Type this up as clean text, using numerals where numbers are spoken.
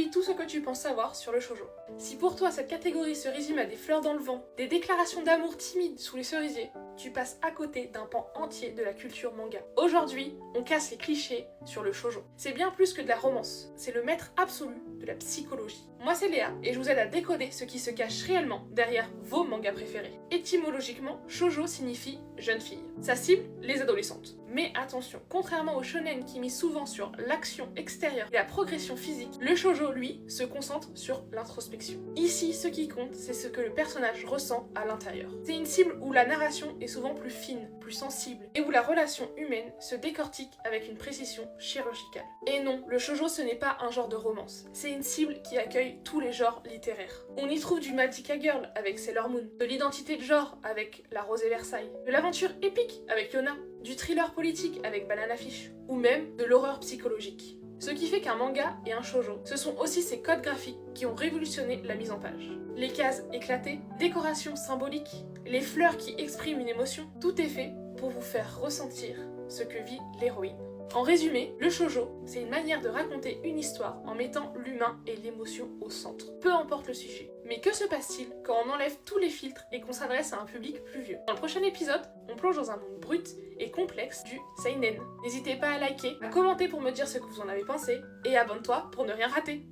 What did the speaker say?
Dis-lui tout ce que tu penses savoir sur le shoujo. Si pour toi cette catégorie se résume à des fleurs dans le vent, des déclarations d'amour timides sous les cerisiers, tu passes à côté d'un pan entier de la culture manga. Aujourd'hui, on casse les clichés sur le shoujo. C'est bien plus que de la romance, c'est le maître absolu de la psychologie. Moi c'est Léa et je vous aide à décoder ce qui se cache réellement derrière vos mangas préférés. Étymologiquement, shoujo signifie jeune fille. Ça cible les adolescentes. Mais attention, contrairement au shonen qui mise souvent sur l'action extérieure et la progression physique, le shoujo, lui, se concentre sur l'introspection. Ici, ce qui compte, c'est ce que le personnage ressent à l'intérieur. C'est une cible où la narration est souvent plus fine, plus sensible, et où la relation humaine se décortique avec une précision chirurgicale. Et non, le shoujo ce n'est pas un genre de romance, c'est une cible qui accueille tous les genres littéraires. On y trouve du Magica Girl avec Sailor Moon, de l'identité de genre avec La Rose et Versailles, de l'aventure épique avec Yona, du thriller politique avec Banana Fish, ou même de l'horreur psychologique. Ce qui fait qu'un manga et un shoujo, ce sont aussi ces codes graphiques qui ont révolutionné la mise en page. Les cases éclatées, décorations symboliques, les fleurs qui expriment une émotion, tout est fait pour vous faire ressentir ce que vit l'héroïne. En résumé, le shoujo, c'est une manière de raconter une histoire en mettant l'humain et l'émotion au centre, peu importe le sujet. Mais que se passe-t-il quand on enlève tous les filtres et qu'on s'adresse à un public plus vieux? Dans le prochain épisode, on plonge dans un monde brut et complexe du seinen. N'hésitez pas à liker, à commenter pour me dire ce que vous en avez pensé, et abonne-toi pour ne rien rater.